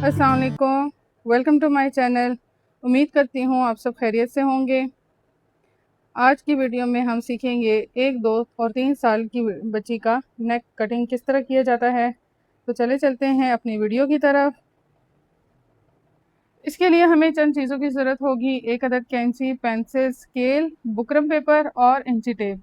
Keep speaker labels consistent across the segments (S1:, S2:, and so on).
S1: अस्सलाम वालेकुम, welcome to my channel. उम्मीद करती हूँ आप सब खैरियत से होंगे। आज की वीडियो में हम सीखेंगे 1, 2 और 3 साल की बच्ची का नेक कटिंग किस तरह किया जाता है। तो चले चलते हैं अपनी वीडियो की तरफ। इसके लिए हमें चंद चीज़ों की ज़रूरत होगी। एक अदद कैंची, पेंसिल, स्केल, बुकरम पेपर और इंची टेप।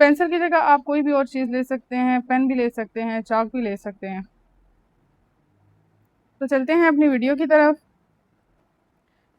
S1: पेंसिल की जगह आप कोई भी और चीज़ ले सकते हैं, पेन भी ले सकते हैं, चाक भी ले सकते हैं। तो चलते हैं अपनी वीडियो की तरफ।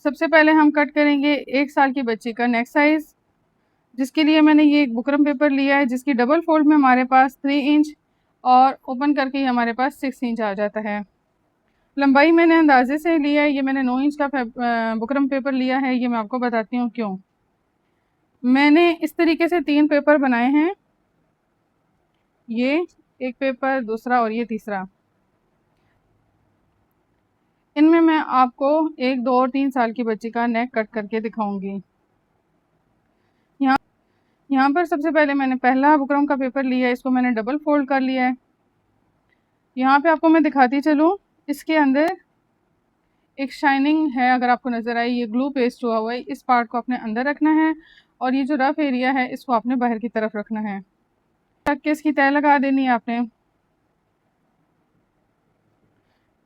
S1: सबसे पहले हम कट करेंगे 1 साल की बच्ची का नेक साइज़, जिसके लिए मैंने ये एक बुकरम पेपर लिया है, जिसकी डबल फोल्ड में हमारे पास 3 इंच और ओपन करके ही हमारे पास 6 इंच आ जाता है। लंबाई मैंने अंदाजे से लिया है, ये मैंने 9 इंच का बुकरम पेपर लिया है। ये मैं आपको बताती हूँ क्यों। मैंने इस तरीके से 3 पेपर बनाए हैं, ये एक पेपर, दूसरा और ये तीसरा। इनमें मैं आपको 1, 2 और 3 साल की बच्ची का नेक कट करके दिखाऊंगी। यहाँ पर सबसे पहले मैंने पहला बुकरम का पेपर लिया है, इसको मैंने डबल फोल्ड कर लिया है। यहाँ पे आपको मैं दिखाती चलूँ, इसके अंदर एक शाइनिंग है, अगर आपको नज़र आई, ये ग्लू पेस्ट हुआ हुआ है। इस पार्ट को अपने अंदर रखना है और ये जो रफ एरिया है इसको आपने बाहर की तरफ रखना है। तक के इसकी तय लगा देनी है आपने।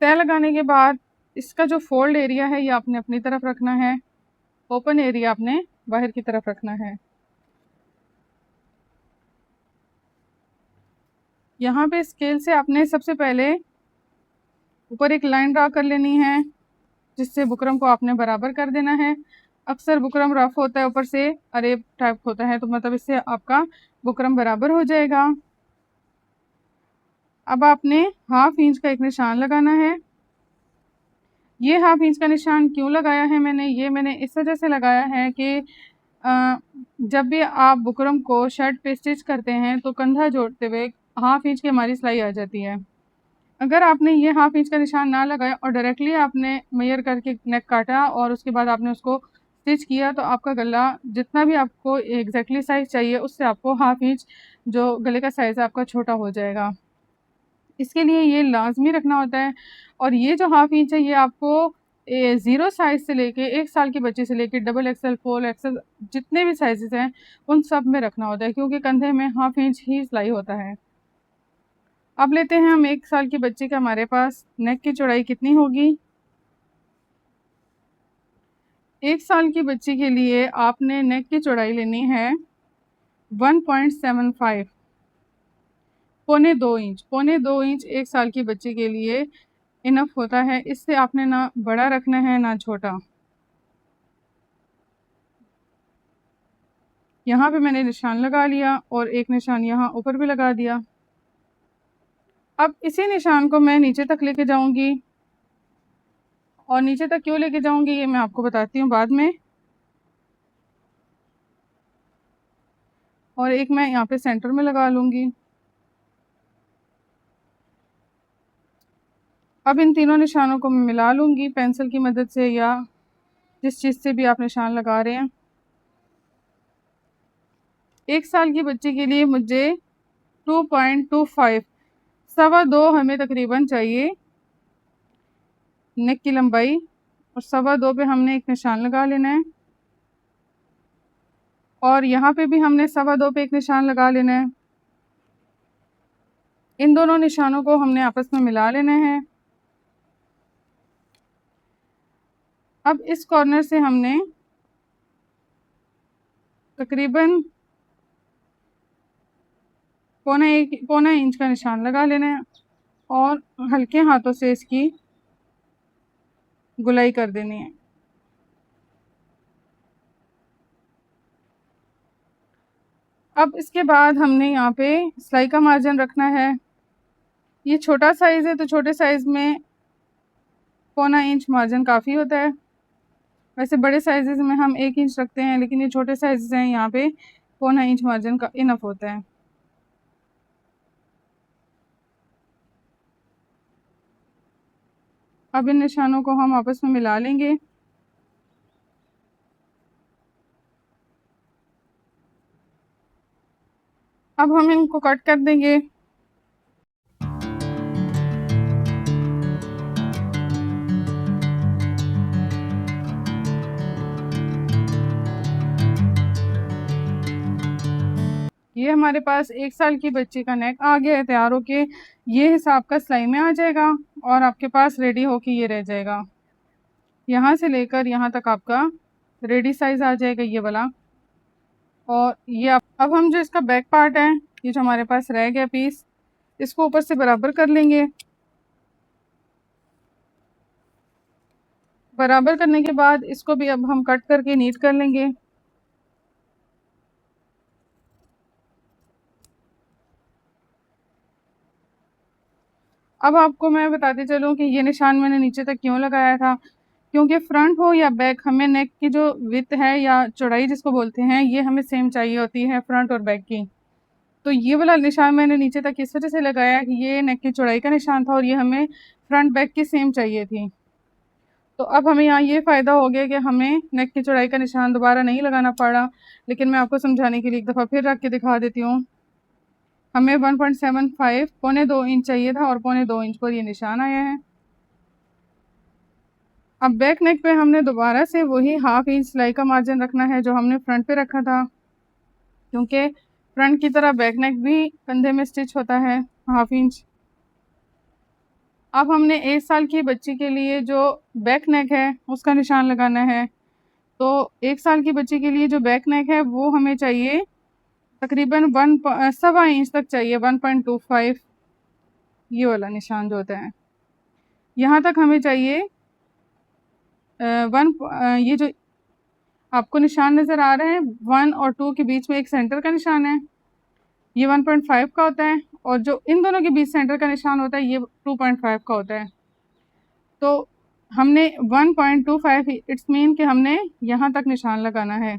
S1: तय लगाने के बाद इसका जो फोल्ड एरिया है ये आपने अपनी तरफ रखना है, ओपन एरिया आपने बाहर की तरफ रखना है। यहाँ पे स्केल से आपने सबसे पहले ऊपर एक लाइन ड्रा कर लेनी है, जिससे बुकरम को आपने बराबर कर देना है। अक्सर बुकरम रफ होता है, ऊपर से अरेब टाइप होता है, तो मतलब इससे आपका बुकरम बराबर हो जाएगा। अब आपने हाफ इंच का एक निशान लगाना है। ये हाफ इंच का निशान क्यों लगाया है मैंने, ये मैंने इस वजह से लगाया है कि जब भी आप बुकरम को शर्ट पे स्टिच करते हैं तो कंधा जोड़ते हुए हाफ इंच की हमारी सिलाई आ जाती है। अगर आपने ये हाफ इंच का निशान ना लगाया और डायरेक्टली आपने मेजर करके नेक काटा और उसके बाद आपने उसको स्टिच किया, तो आपका गला जितना भी आपको एग्जैक्टली साइज़ चाहिए उससे आपको हाफ इंच जो गले का साइज़ है आपका छोटा हो जाएगा। इसके लिए ये लाज़मी रखना होता है। और ये जो हाफ इंच है ये आपको 0 साइज़ से लेके 1 साल की बच्ची से लेके डबल एक्सेल, 4 एक्सेल जितने भी साइज़ेज़ हैं उन सब में रखना होता है, क्योंकि कंधे में हाफ इंच ही सिलाई होता है। अब लेते हैं हम 1 साल की बच्ची का, हमारे पास नेक की चौड़ाई कितनी होगी। 1 साल की बच्ची के लिए आपने नेक की चौड़ाई लेनी है 1.75, पौने 2 इंच। पौने 2 इंच 1 साल की बच्ची के लिए इनफ होता है। इससे आपने ना बड़ा रखना है ना छोटा। यहाँ पे मैंने निशान लगा लिया और एक निशान यहाँ ऊपर भी लगा दिया। अब इसी निशान को मैं नीचे तक लेके जाऊंगी, और नीचे तक क्यों लेके जाऊंगी ये मैं आपको बताती हूँ बाद में। और एक मैं यहाँ पे सेंटर में लगा लूंगी। अब इन तीनों निशानों को मैं मिला लूंगी पेंसिल की मदद से, या जिस चीज़ से भी आप निशान लगा रहे हैं। 1 साल की बच्ची के लिए मुझे 2.25, 2.25 हमें तकरीबन चाहिए नेक की लंबाई, और 2.25 पे हमने एक निशान लगा लेना है। और यहाँ पे भी हमने 2.25 पे एक निशान लगा लेना है। इन दोनों निशानों को हमने आपस में मिला लेना है। अब इस कॉर्नर से हमने तकरीबन पौना इंच का निशान लगा लेना है और हल्के हाथों से इसकी गुलाई कर देनी है। अब इसके बाद हमने यहाँ पे सिलाई का मार्जिन रखना है। ये छोटा साइज़ है तो छोटे साइज़ में पौना इंच मार्जिन काफ़ी होता है। वैसे बड़े साइज़ में हम 1 इंच रखते हैं, लेकिन ये छोटे साइज़ हैं, यहाँ पे पौना इंच मार्जिन का इनफ होता है। अब इन निशानों को हम आपस में मिला लेंगे। अब हम इनको कट कर देंगे। ये हमारे पास 1 साल की बच्ची का नेक आ गया है तैयार होके। ये हिसाब का सिलाई में आ जाएगा और आपके पास रेडी होके ये रह जाएगा। यहाँ से लेकर यहाँ तक आपका रेडी साइज़ आ जाएगा ये वाला। और ये अब हम जो इसका बैक पार्ट है, ये जो हमारे पास रह गया पीस, इसको ऊपर से बराबर कर लेंगे। बराबर करने के बाद इसको भी अब हम कट करके नीट कर लेंगे। अब आपको मैं बताती चलूँ कि ये निशान मैंने नीचे तक क्यों लगाया था, क्योंकि फ्रंट हो या बैक हमें नेक की जो विड्थ है या चौड़ाई जिसको बोलते हैं, ये हमें सेम चाहिए होती है फ्रंट और बैक की। तो ये वाला निशान मैंने नीचे तक इस वजह से लगाया कि ये नेक की चौड़ाई का निशान था और ये हमें फ्रंट बैक की सेम चाहिए थी। तो अब हमें यहाँ ये फ़ायदा हो गया कि हमें नेक की चौड़ाई का निशान दोबारा नहीं लगाना पड़ा। लेकिन मैं आपको समझाने के लिए एक दफ़ा फिर रख के दिखा देती हूँ। हमें 1.75 पौने 2 इंच चाहिए था और पौने 2 इंच पर ये निशान आया है। अब बैक नेक पे हमने दोबारा से वही हाफ इंच सिलाई का मार्जिन रखना है जो हमने फ्रंट पे रखा था, क्योंकि फ्रंट की तरह बैक नेक भी कंधे में स्टिच होता है हाफ इंच। अब हमने 1 साल की बच्ची के लिए जो बैक नेक है उसका निशान लगाना है। तो 1 साल की बच्ची के लिए जो बैक नेक है वो हमें चाहिए तकरीबन 1.25 इंच तक चाहिए, 1.25 ये वाला निशान जो होता है। यहाँ तक हमें चाहिए ये जो आपको निशान नज़र आ रहे हैं 1 और 2 के बीच में एक सेंटर का निशान है, ये 1.5 का होता है और जो इन दोनों के बीच सेंटर का निशान होता है ये 2.5 का होता है। तो हमने 1.25 इट्स मीन कि हमने यहाँ तक निशान लगाना है।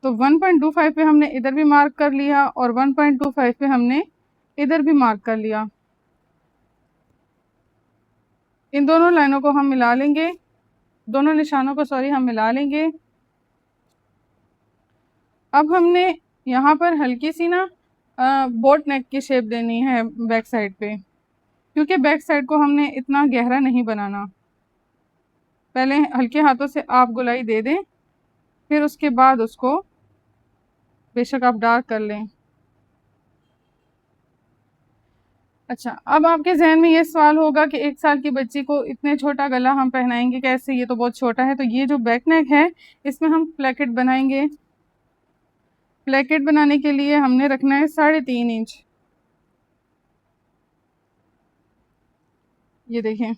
S1: तो 1.25 पे हमने इधर भी मार्क कर लिया और 1.25 पे हमने इधर भी मार्क कर लिया। इन दोनों लाइनों को हम मिला लेंगे, दोनों निशानों को हम मिला लेंगे। अब हमने यहाँ पर हल्की सी ना बोट नेक की शेप देनी है बैक साइड पे, क्योंकि बैक साइड को हमने इतना गहरा नहीं बनाना। पहले हल्के हाथों से आप गोलाई दे दें, फिर उसके बाद उसको बेशक आप डार्क कर लें। अच्छा, अब आपके जहन में ये सवाल होगा कि 1 साल की बच्ची को इतने छोटा गला हम पहनाएंगे कैसे, ये तो बहुत छोटा है। तो ये जो बैक नेक है इसमें हम प्लेकेट बनाएंगे। प्लेकेट बनाने के लिए हमने रखना है 3.5 इंच। ये देखें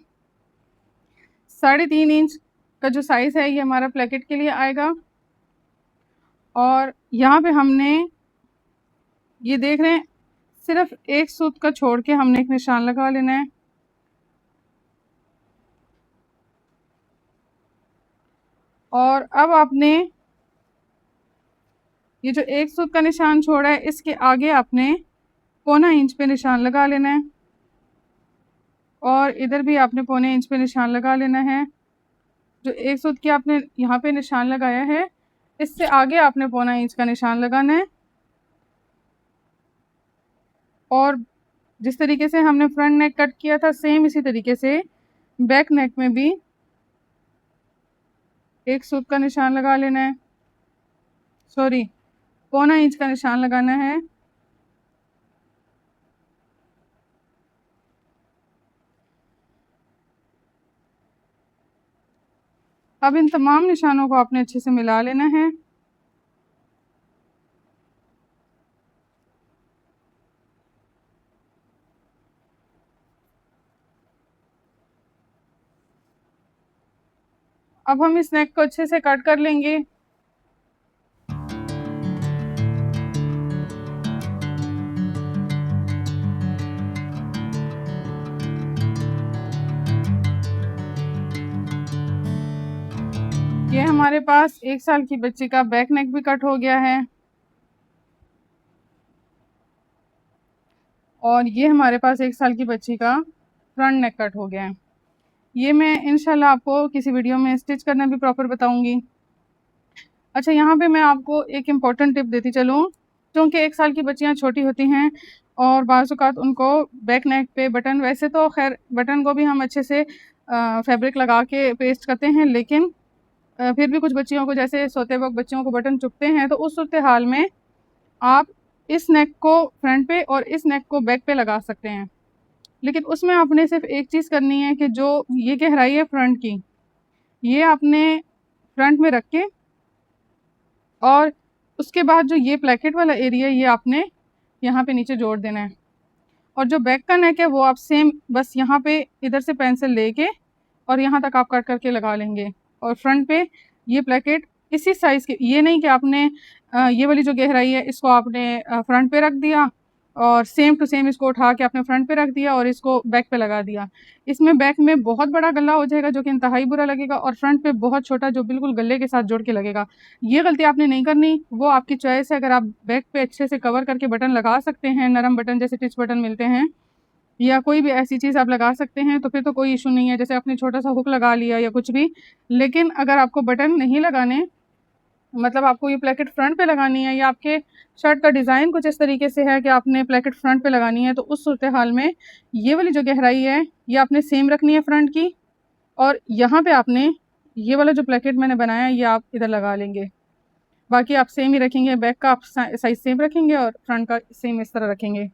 S1: 3.5 इंच का जो साइज़ है ये हमारा प्लेकेट के लिए आएगा। और यहाँ पे हमने ये देख रहे हैं सिर्फ एक सूत का छोड़ के हमने एक निशान लगा लेना है। और अब आपने ये जो एक सूत का निशान छोड़ा है इसके आगे आपने 1.25 इंच पे निशान लगा लेना है और इधर भी आपने 1.25 इंच पे निशान लगा लेना है। जो एक सूत की आपने यहाँ पे निशान लगाया है इससे आगे आपने 1.25 इंच का निशान लगाना है। और जिस तरीके से हमने फ्रंट नेक कट किया था सेम इसी तरीके से बैक नेक में भी एक सूत का निशान लगा लेना है, 1.25 इंच का निशान लगाना है। अब इन तमाम निशानों को आपने अच्छे से मिला लेना है। अब हम इस नेक को अच्छे से कट कर लेंगे। ये हमारे पास 1 साल की बच्ची का बैक नेक भी कट हो गया है और ये हमारे पास 1 साल की बच्ची का फ्रंट नेक कट हो गया है। ये मैं इंशाल्लाह आपको किसी वीडियो में स्टिच करना भी प्रॉपर बताऊंगी। अच्छा, यहाँ पे मैं आपको एक इम्पॉर्टेंट टिप देती चलूँ, क्योंकि 1 साल की बच्चियाँ छोटी होती हैं और बाज़ औक़ात उनको बैक नेक पे बटन, वैसे तो ख़ैर बटन को भी हम अच्छे से फैब्रिक लगा के पेस्ट करते हैं, लेकिन फिर भी कुछ बच्चियों को जैसे सोते वक़्त बच्चियों को बटन चुभते हैं, तो उस सूरत हाल में आप इस नेक को फ्रंट पे और इस नेक को बैक पे लगा सकते हैं, लेकिन उसमें आपने सिर्फ एक चीज़ करनी है कि जो ये गहराई है फ्रंट की, ये आपने फ्रंट में रख के और उसके बाद जो ये प्लेकेट वाला एरिया ये आपने यहाँ पे नीचे जोड़ देना है। और जो बैक का नेक है वो आप सेम बस यहाँ पे इधर से पेंसिल लेके और यहाँ तक आप कट करके लगा लेंगे। और फ्रंट पे ये प्लेकेट इसी साइज़ के, ये नहीं कि आपने ये वाली जो गहराई है इसको आपने फ्रंट पे रख दिया और सेम टू सेम इसको उठा के आपने फ्रंट पे रख दिया और इसको बैक पे लगा दिया। इसमें बैक में बहुत बड़ा गला हो जाएगा जो कि इंतहाई बुरा लगेगा, और फ्रंट पे बहुत छोटा जो बिल्कुल गले के साथ जुड़ के लगेगा। ये गलती आपने नहीं करनी, वो आपकी चॉइस है। अगर आप बैक पे अच्छे से कवर करके बटन लगा सकते हैं, नरम बटन जैसे टिच बटन मिलते हैं या कोई भी ऐसी चीज़ आप लगा सकते हैं, तो फिर तो कोई इशू नहीं है। जैसे आपने छोटा-सा हुक लगा लिया या कुछ भी। लेकिन अगर आपको बटन नहीं लगाने, मतलब आपको ये प्लेकेट फ्रंट पे लगानी है या आपके शर्ट का डिज़ाइन कुछ इस तरीके से है कि आपने प्लेकेट फ्रंट पे लगानी है, तो उस सूरत-ए-हाल में ये वाली जो गहराई है, ये आपने सेम रखनी है फ्रंट की, और यहाँ पे आपने ये वाला जो प्लेकेट मैंने बनाया है, ये आप इधर लगा लेंगे। बाकी आप सेम ही रखेंगे, बैक का आप साइज़ सेम रखेंगे और फ्रंट का सेम इस तरह रखेंगे।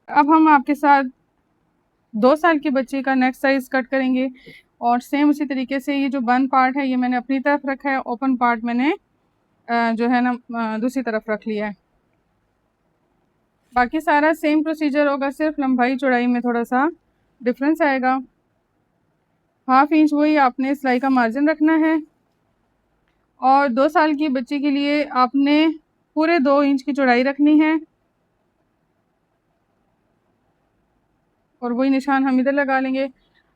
S1: अब हम आपके साथ 2 साल की बच्ची का नेक साइज़ कट करेंगे, और सेम उसी तरीके से ये जो बंद पार्ट है ये मैंने अपनी तरफ रखा है, ओपन पार्ट मैंने जो है ना दूसरी तरफ रख लिया है। बाकी सारा सेम प्रोसीजर होगा, सिर्फ लंबाई चौड़ाई में थोड़ा-सा डिफरेंस आएगा। हाफ इंच वही आपने सिलाई का मार्जिन रखना है, और 2 साल की बच्ची के लिए आपने पूरे 2 इंच की चौड़ाई रखनी है, और वही निशान हम इधर लगा लेंगे।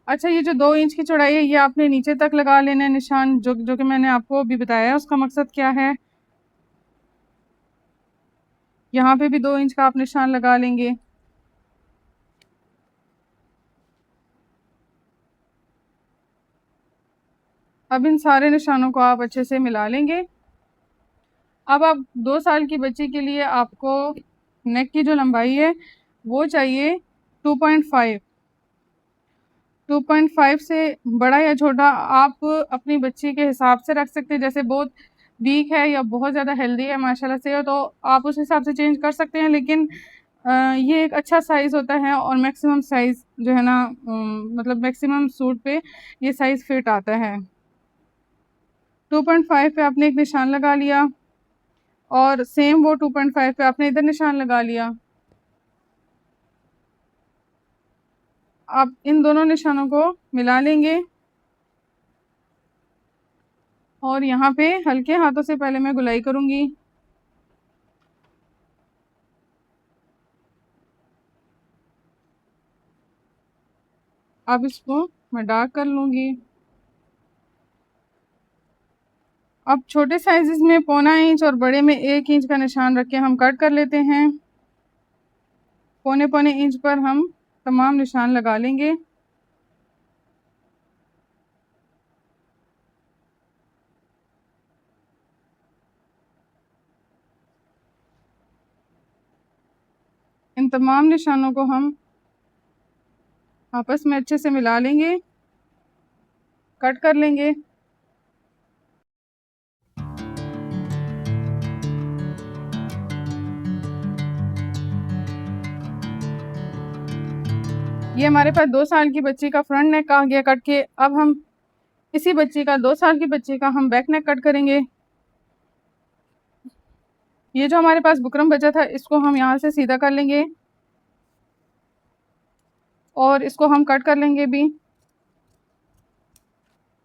S1: अच्छा, ये जो 2 इंच की चौड़ाई है ये आपने नीचे तक लगा लेना है निशान, जो कि मैंने आपको अभी बताया है उसका मकसद क्या है। यहाँ पे भी 2 इंच का आप निशान लगा लेंगे। अब इन सारे निशानों को आप अच्छे से मिला लेंगे। अब आप 2 साल की बच्ची के लिए आपको नेक की जो लंबाई है वो चाहिए 2.5। 2.5 से बड़ा या छोटा आप अपनी बच्ची के हिसाब से रख सकते हैं। जैसे बहुत वीक है या बहुत ज़्यादा हेल्दी है माशाल्लाह से, तो आप उस हिसाब से चेंज कर सकते हैं। लेकिन ये एक अच्छा साइज़ होता है, और मैक्सिमम साइज़ जो है ना मतलब मैक्सिमम सूट पे ये साइज़ फिट आता है। 2.5 पे आपने एक निशान लगा लिया, और सेम वो 2.5 पे आपने इधर निशान लगा लिया। आप इन दोनों निशानों को मिला लेंगे, और यहाँ पे हल्के हाथों से पहले मैं गुलाई करूँगी। अब इसको मैं डार्क कर लूँगी। अब छोटे साइज़ेस में 1.25 इंच और बड़े में 1 इंच का निशान रख के हम कट कर लेते हैं। पौने-पौने इंच पर हम तमाम निशान लगा लेंगे। इन तमाम निशानों को हम आपस में अच्छे से मिला लेंगे, कट कर लेंगे। ये हमारे पास 2 साल की बच्ची का फ्रंट नेक आ गया कट के। अब हम इसी बच्ची का 2 साल की बच्ची का हम बैक नेक कट करेंगे। ये जो हमारे पास बुकरम बचा था इसको हम यहाँ से सीधा कर लेंगे, और इसको हम कट कर लेंगे भी,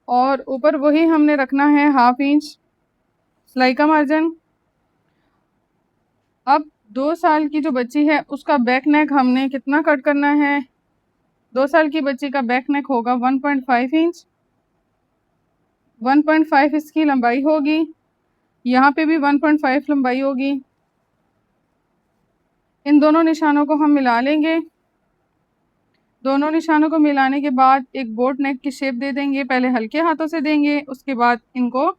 S1: और ऊपर वही हमने रखना है हाफ इंच सिलाई का मार्जिन। अब 2 साल की जो बच्ची है उसका बैक नेक हमने कितना कट करना है। 2 साल की बच्ची का बैक नेक होगा 1.5 इंच। 1.5 इसकी लंबाई होगी, यहाँ पे भी 1.5 लंबाई होगी। इन दोनों निशानों को हम मिला लेंगे। दोनों निशानों को मिलाने के बाद एक बोट नेक की शेप दे देंगे। पहले हल्के हाथों से देंगे, उसके बाद इनको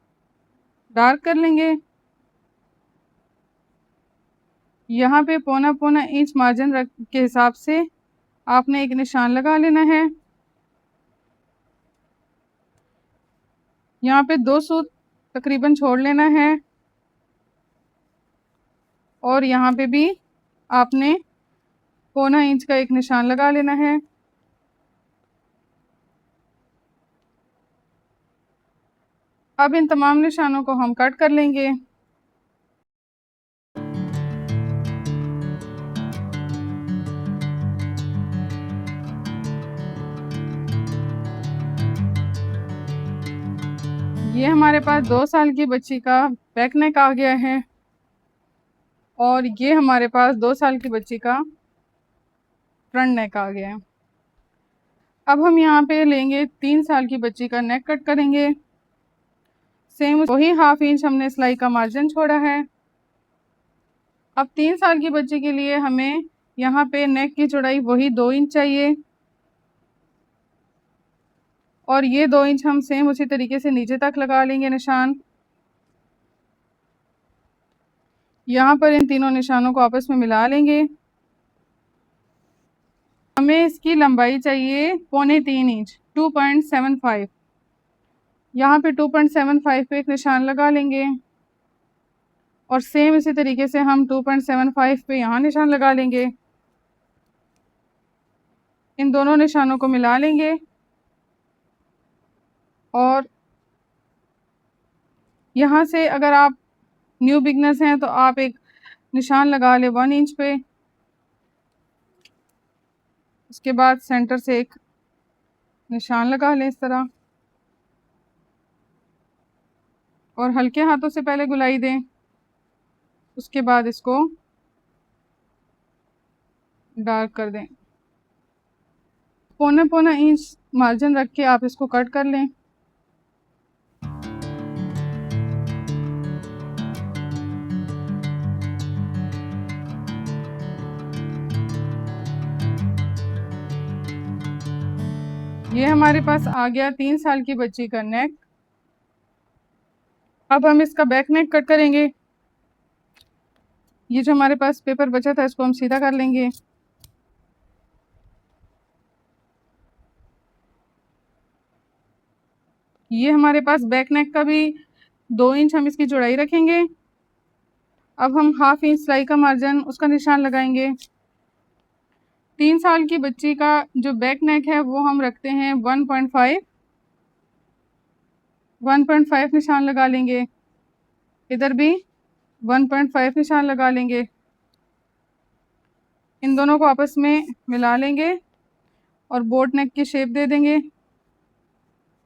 S1: डार्क कर लेंगे। यहाँ पे पौना इंच मार्जिन रख के हिसाब से आपने एक निशान लगा लेना है। यहाँ पे 2 सूत तकरीबन छोड़ लेना है। और यहाँ पे भी आपने 1/4 इंच का एक निशान लगा लेना है। अब इन तमाम निशानों को हम कट कर लेंगे। ये हमारे पास 2 साल की बच्ची का बैक नेक आ गया है और ये हमारे पास 2 साल की बच्ची का फ्रंट नेक आ गया है। अब हम यहाँ पे लेंगे 3 साल की बच्ची का नेक कट करेंगे। सेम वही 1/2 इंच हमने सिलाई का मार्जिन छोड़ा है। अब 3 साल की बच्ची के लिए हमें यहाँ पे नेक की चौड़ाई वही 2 इंच चाहिए और ये 2 इंच हम सेम उसी तरीके से नीचे तक लगा लेंगे निशान। यहाँ पर इन तीनों निशानों को आपस में मिला लेंगे। हमें इसकी लंबाई चाहिए 3.25 इंच 2.75। यहाँ पे 2.75 पे एक निशान लगा लेंगे और सेम इसी तरीके से हम 2.75 पे यहाँ निशान लगा लेंगे। इन दोनों निशानों को मिला लेंगे और यहाँ से अगर आप न्यू बिगनर्स हैं तो आप एक निशान लगा लें 1 इंच पे। उसके बाद सेंटर से एक निशान लगा लें इस तरह और हल्के हाथों से पहले गुलाई दें। उसके बाद इसको डार्क कर दें। 1.25 इंच मार्जिन रख के आप इसको कट कर लें। ये हमारे पास आ गया 3 साल की बच्ची का नेक। अब हम इसका बैक नेक कट करेंगे। ये जो हमारे पास पेपर बचा था इसको हम सीधा कर लेंगे। ये हमारे पास बैक नेक का भी 2 इंच हम इसकी चौड़ाई रखेंगे। अब हम 1/2 इंच सिलाई का मार्जिन उसका निशान लगाएंगे। 3 साल की बच्ची का जो बैक नेक है वो हम रखते हैं 1.5 निशान लगा लेंगे। इधर भी 1.5 निशान लगा लेंगे। इन दोनों को आपस में मिला लेंगे और बोट नेक की शेप दे देंगे।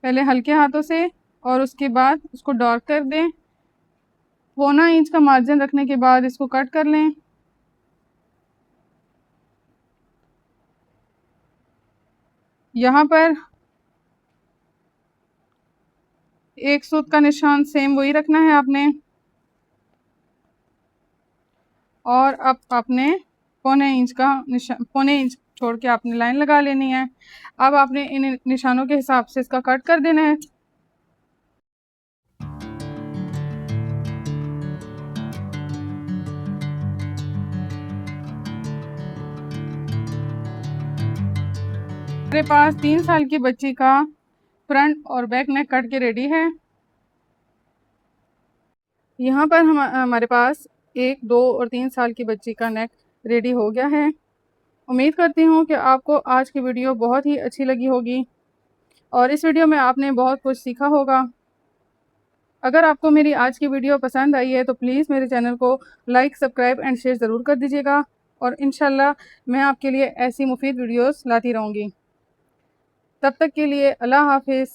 S1: पहले हल्के हाथों से और उसके बाद उसको डार्क कर दें। 1/4 इंच का मार्जिन रखने के बाद इसको कट कर लें। यहाँ पर एक सूत का निशान सेम वही रखना है आपने और अब आपने 1/4 इंच का निशान 1/4 इंच छोड़ के आपने लाइन लगा लेनी है। अब आपने इन निशानों के हिसाब से इसका कट कर देना है। मेरे पास 3 साल की बच्ची का फ्रंट और बैक नेक कट के रेडी है। यहाँ पर हमारे पास 1, 2 और 3 साल की बच्ची का नेक रेडी हो गया है। उम्मीद करती हूँ कि आपको आज की वीडियो बहुत ही अच्छी लगी होगी और इस वीडियो में आपने बहुत कुछ सीखा होगा। अगर आपको मेरी आज की वीडियो पसंद आई है तो प्लीज़ मेरे चैनल को लाइक, सब्सक्राइब एंड शेयर ज़रूर कर दीजिएगा और इंशाल्लाह मैं आपके लिए ऐसी मुफीद वीडियोस लाती रहूँगी। तब तक के लिए अल्लाह हाफ़िज़।